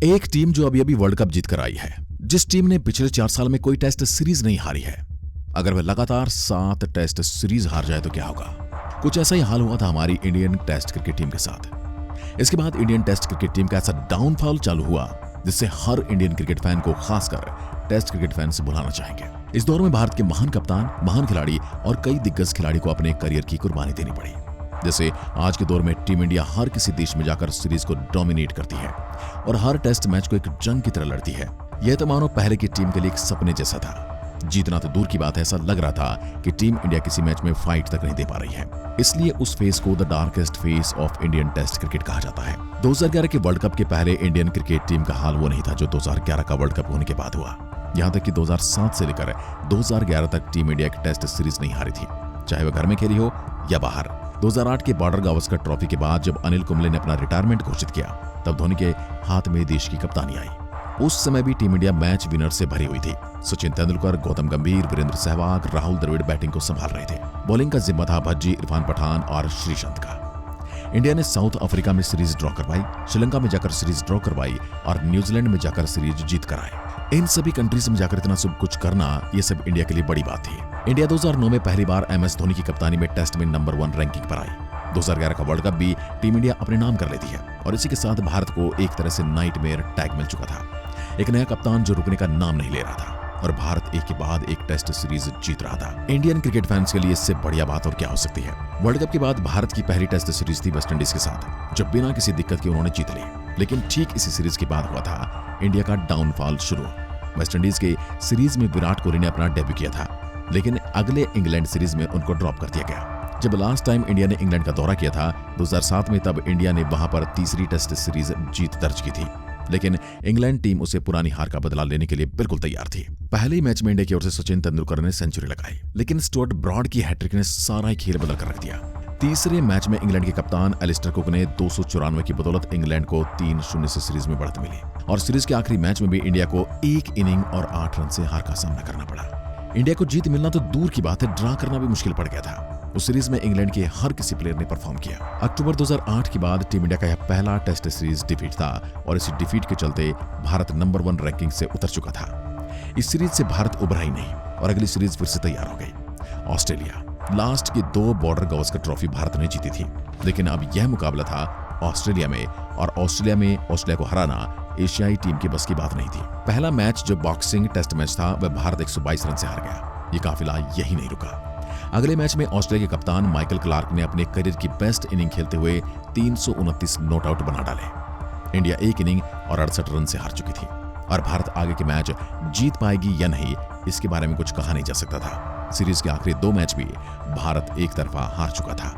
एक टीम जो अभी अभी वर्ल्ड कप जीत कर आई है, जिस टीम ने पिछले 4 साल में कोई टेस्ट सीरीज नहीं हारी है, अगर वह लगातार 7 टेस्ट सीरीज हार जाए तो क्या होगा। कुछ ऐसा ही हाल हुआ था हमारी इंडियन टेस्ट क्रिकेट टीम के साथ। इसके बाद इंडियन टेस्ट क्रिकेट टीम का ऐसा डाउनफॉल चालू हुआ जिससे हर इंडियन क्रिकेट फैन को, खासकर टेस्ट क्रिकेट फैन से बुलाना चाहेंगे। इस दौर में भारत के महान कप्तान, महान खिलाड़ी और कई दिग्गज खिलाड़ी को अपने करियर की कुर्बानी देनी पड़ी। जैसे आज के दौर में टीम इंडिया हर किसी देश में जाकर सीरीज को डोमिनेट करती है और हर टेस्ट मैच को एक जंग की तरह लड़ती है। यह तो मानो पहले की टीम के लिए एक सपने जैसा था। जीतना तो दूर की बात है, ऐसा लग रहा था कि टीम इंडिया किसी मैच में फाइट तक नहीं दे पा रही है। इसलिए उस फेज को the darkest phase of Indian test cricket कहा जाता है। 2011 के वर्ल्ड कप के पहले इंडियन क्रिकेट टीम का हाल वो नहीं था जो 2011 का वर्ल्ड कप होने के बाद हुआ। यहाँ तक कि 2007 से लेकर 2011 तक टीम इंडिया एक टेस्ट सीरीज नहीं हारी थी, चाहे वह घर में खेली हो या बाहर। 2008 के बॉर्डर गावस्कर ट्रॉफी के बाद जब अनिल कुंबले ने अपना रिटायरमेंट घोषित किया, तब धोनी के हाथ में देश की कप्तानी आई। उस समय भी टीम इंडिया मैच विनर से भरी हुई थी। सचिन तेंदुलकर, गौतम गंभीर, वीरेंद्र सहवाग, राहुल द्रविड़ बैटिंग को संभाल रहे थे। बॉलिंग का जिम्मा था भज्जी, इरफान पठान और श्रीशांत का। इंडिया ने साउथ अफ्रीका में सीरीज ड्रॉ करवाई, श्रीलंका में जाकर सीरीज ड्रॉ करवाई और न्यूजीलैंड में जाकर सीरीज जीत कर आए। इन सभी कंट्रीज में जाकर इतना सब कुछ करना, ये सब इंडिया के लिए बड़ी बात थी। इंडिया 2009 में पहली बार MS धोनी की कप्तानी में टेस्ट में नंबर 1 रैंकिंग पर आई। 2011 का वर्ल्ड कप भी टीम इंडिया अपने नाम कर लेती है और इसी के साथ भारत को एक तरह से नाइटमेयर टैग मिल चुका था। एक नया कप्तान जो रुकने का नाम नहीं ले रहा था और भारत एक के बाद एक टेस्ट सीरीज जीत रहा था। इंडियन क्रिकेट फैंस के लिए इससे बढ़िया बात और क्या हो सकती है। वर्ल्ड कप के बाद भारत की पहली टेस्ट सीरीज थी वेस्ट इंडीज के साथ, जब बिना किसी दिक्कत के उन्होंने जीत ली। लेकिन ठीक इसी सीरीज के बाद हुआ था इंडिया का डाउनफॉल शुरू। वेस्ट इंडीज के सीरीज में विराट कोहली ने अपना डेब्यू किया था, लेकिन अगले इंग्लैंड सीरीज में उनको ड्रॉप कर दिया गया। जब लास्ट टाइम इंडिया ने इंग्लैंड का दौरा किया था 2007 में, तब इंडिया ने वहां पर तीसरी टेस्ट सीरीज जीत दर्ज की थी। लेकिन इंग्लैंड टीम उसे पुरानी हार का बदला लेने के लिए बिल्कुल तैयार थी। पहले ही मैच में इंडिया की ओर से सचिन तेंदुलकर ने सेंचुरी लगाई, लेकिन स्टुअर्ट ब्रॉड की हैट्रिक ने सारा ही खेल बदल कर रख दिया। तीसरे मैच में इंग्लैंड के कप्तान एलिस्टर कुक ने 294 की बदौलत इंग्लैंड को 3-0 से सीरीज में बढ़त मिली और सीरीज के आखिरी मैच में भी इंडिया को 1 इनिंग और 8 रन से हार का सामना करना पड़ा। इंडिया को जीत मिलना तो दूर की बात है, ड्रा करना भी मुश्किल पड़ गया था। उस सीरीज में इंग्लैंड के हर किसी प्लेयर ने परफॉर्म किया। अक्टूबर 2008 के बाद टीम इंडिया का यह पहला टेस्ट सीरीज डिफीट था और इसी डिफीट के चलते भारत नंबर 1 रैंकिंग से उतर चुका था। इस सीरीज से भारत उभरा ही नहीं और अगली सीरीज फिर से तैयार हो गई। ऑस्ट्रेलिया लास्ट की 2 बॉर्डर गावस्कर ट्रॉफी भारत ने जीती थी, लेकिन अब यह मुकाबला था ऑस्ट्रेलिया में और ऑस्ट्रेलिया को हराना एशियाई टीम की बस की बात नहीं थी। पहला मैच जो बॉक्सिंग टेस्ट मैच था, वह भारत 122 रन से हार गया। ये काफिला यही नहीं रुका। अगले मैच में ऑस्ट्रेलिया के कप्तान माइकल क्लार्क ने अपने करियर की बेस्ट इनिंग खेलते हुए 329 नॉट आउट बना डाले। इंडिया 1 इनिंग और 68 रन से हार चुकी थी और भारत आगे के मैच जीत पाएगी या नहीं, इसके बारे में कुछ कहा नहीं जा सकता था। सीरीज के आखिरी 2 मैच भी भारत एक तरफा हार चुका था।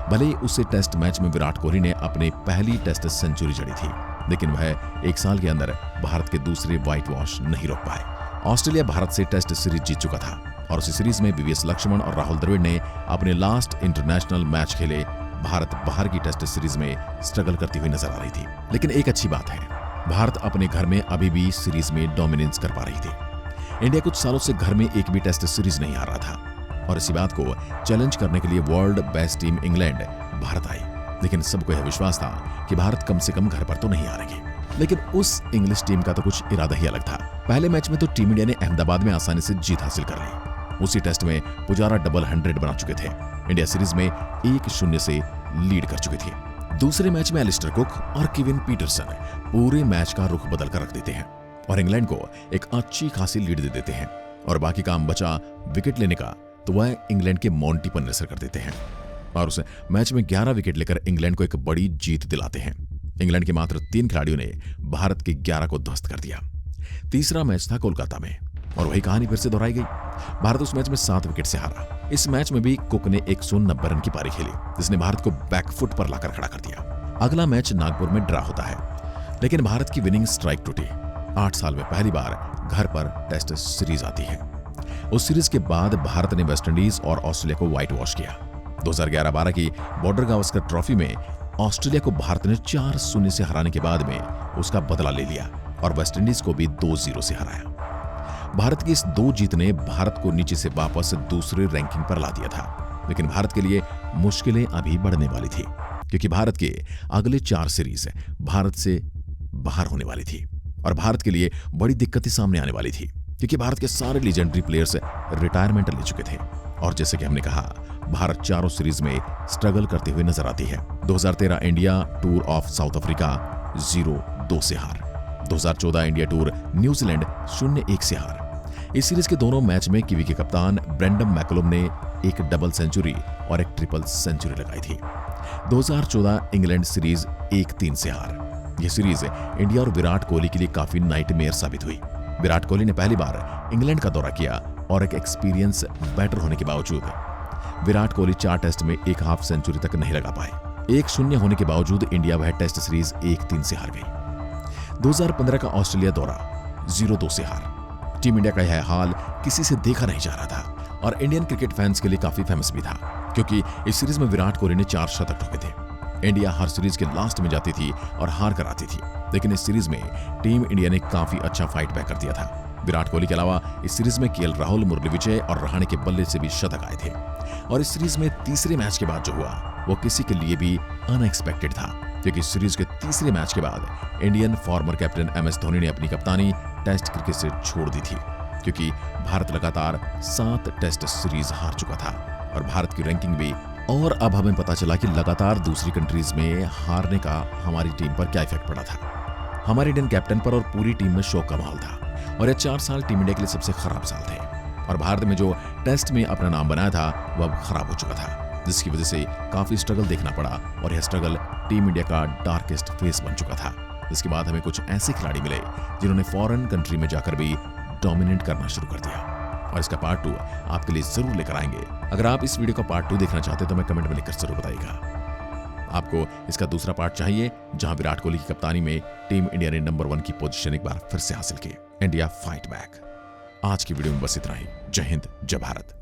भले ही उससे टेस्ट मैच में विराट कोहली ने अपनी पहली टेस्ट सेंचुरी जड़ी थी, लेकिन वह 1 साल के अंदर भारत के दूसरे व्हाइट वॉश नहीं रोक पाए। ऑस्ट्रेलिया भारत से टेस्ट सीरीज जीत चुका था और उसी सीरीज में VVS लक्ष्मण और राहुल द्रविड़ ने अपने लास्ट इंटरनेशनल मैच खेले। भारत बाहर की टेस्ट सीरीज में स्ट्रगल करती हुई नजर आ रही थी, लेकिन एक अच्छी बात है, भारत अपने घर में अभी भी सीरीज में डोमिनेंस कर पा रही थी। इंडिया कुछ सालों से घर में एक भी टेस्ट सीरीज नहीं आ रहा था और इसी बात को चैलेंज करने के लिए world best team England Bharat आई। लेकिन सबको यह विश्वास था कि भारत कम से कम घर पर तो नहीं हारेगी। लेकिन उस इंग्लिश टीम का तो कुछ इरादा ही अलग था। पहले मैच में तो टीम इंडिया ने अहमदाबाद में आसानी से जीत हासिल कर ली। उसी टेस्ट में पुजारा डबल 100 बना चुके थे। इंडिया सीरीज में 1-0 से लीड कर चुकी थी। दूसरे मैच में एलिस्टर कुक और केविन पीटरसन पूरे मैच का रुख बदल कर रख देते हैं और इंग्लैंड को एक अच्छी खासी लीड दे देते हैं और बाकी काम बचा विकेट लेने का, तो वह इंग्लैंड के मोंटी पर निर्भर कर देते हैं और उस मैच में 11 विकेट लेकर इंग्लैंड को एक बड़ी जीत दिलाते हैं। इंग्लैंड के मात्र 3 खिलाड़ियों ने भारत के 11 को ध्वस्त कर दिया। तीसरा मैच था कोलकाता में और वही कहानी फिर से दोहराई गई। भारत उस मैच में 7 विकेट से हारा। इस मैच में भी कुक ने 190 रन की पारी खेली, जिसने भारत को बैकफुट पर लाकर खड़ा कर दिया। अगला मैच नागपुर में ड्रा होता है, लेकिन भारत की विनिंग स्ट्राइक टूटी। 8 साल में पहली बार घर पर टेस्ट सीरीज आती है। उस सीरीज के बाद भारत ने वेस्ट इंडीज और ऑस्ट्रेलिया को व्हाइट वॉश किया। 2011-12 की बॉर्डर गावस्कर ट्रॉफी में ऑस्ट्रेलिया को भारत ने 4-0 से हराने के बाद में उसका बदला ले लिया और वेस्ट इंडीज को भी 2-0 से हराया। भारत की इस 2 जीत ने भारत को नीचे से वापस दूसरे रैंकिंग पर ला दिया था, लेकिन भारत के लिए मुश्किलें अभी बढ़ने वाली थी, क्योंकि भारत के अगले 4 सीरीज भारत से बाहर होने वाली थी और भारत के लिए बड़ी दिक्कतें सामने आने वाली थी, क्योंकि भारत के सारे लीजेंडरी प्लेयर्स रिटायरमेंट ले चुके थे। और जैसे कि हमने कहा, भारत चारों सीरीज में स्ट्रगल करते हुए नजर आती है। 2013 India tour of south Africa 0-2 से हार। 2014 इंडिया टूर न्यूजीलैंड 0-1 से हार। इस सीरीज के दोनों मैच में कीवी के कप्तान ब्रेंडन मैकलम ने एक डबल सेंचुरी और एक ट्रिपल सेंचुरी लगाई थी। 2014 इंग्लैंड सीरीज 1-3 से हार। यह सीरीज इंडिया और विराट कोहली के लिए काफी नाइटमेयर साबित हुई। विराट कोहली ने पहली बार इंग्लैंड का दौरा किया और एक एक्सपीरियंस बेटर होने के बावजूद विराट कोहली 4 टेस्ट में एक हाफ सेंचुरी तक नहीं लगा पाए। 1-0 होने के बावजूद इंडिया वह टेस्ट सीरीज 1-3 से हार गई। 2015 का ऑस्ट्रेलिया दौरा 0-2 से हार। टीम इंडिया का यह हाल किसी से देखा नहीं जा रहा था और इंडियन क्रिकेट फैंस के लिए काफी फेमस भी था, क्योंकि इस सीरीज में विराट कोहली ने 4 शतक ठोके थे। इंडिया हर सीरीज के लास्ट में जाती थी और हार कर आती थी, लेकिन इस सीरीज में टीम इंडिया ने काफी अच्छा फाइट बैक कर दिया था। विराट कोहली के अलावा इस सीरीज में केएल राहुल, मुरली विजय और रहाणे के बल्ले से भी शतक आए थे। और इस सीरीज में तीसरे मैच के बाद जो हुआ वो किसी के लिए भी अनएक्सपेक्टेड था, क्योंकि सीरीज के तीसरे मैच के बाद Indian former captain MS Dhoni ने अपनी कप्तानी टेस्ट क्रिकेट से छोड़ दी थी, क्योंकि भारत लगातार 7 टेस्ट सीरीज हार चुका था और भारत की रैंकिंग भी। और अब हमें पता चला कि लगातार दूसरी कंट्रीज में हारने का हमारी टीम पर क्या इफेक्ट पड़ा था। हमारे इंडियन कैप्टन पर और पूरी टीम में शोक का माहौल था और यह 4 साल टीम इंडिया के लिए सबसे खराब साल थे। और भारत में जो टेस्ट में अपना नाम बनाया था वह अब खराब हो चुका था, जिसकी वजह से काफी स्ट्रगल देखना पड़ा और यह स्ट्रगल टीम इंडिया का डार्केस्ट फेस बन चुका था। इसके बाद हमें कुछ ऐसे खिलाड़ी मिले जिन्होंने फॉरेन कंट्री में जाकर भी डोमिनेट करना शुरू कर दिया, और इसका पार्ट 2 आपके लिए जरूर लेकर आएंगे। अगर आप इस वीडियो का पार्ट 2 देखना चाहते हैं तो मैं कमेंट में लिखकर जरूर बताइएगा। आपको इसका दूसरा पार्ट चाहिए जहां विराट कोहली की कप्तानी में टीम इंडिया ने नंबर 1 की पोजीशन एक बार फिर से हासिल की। India fight back. आज की वीडियो में बस इतना ही। जय हिंद, जय भारत।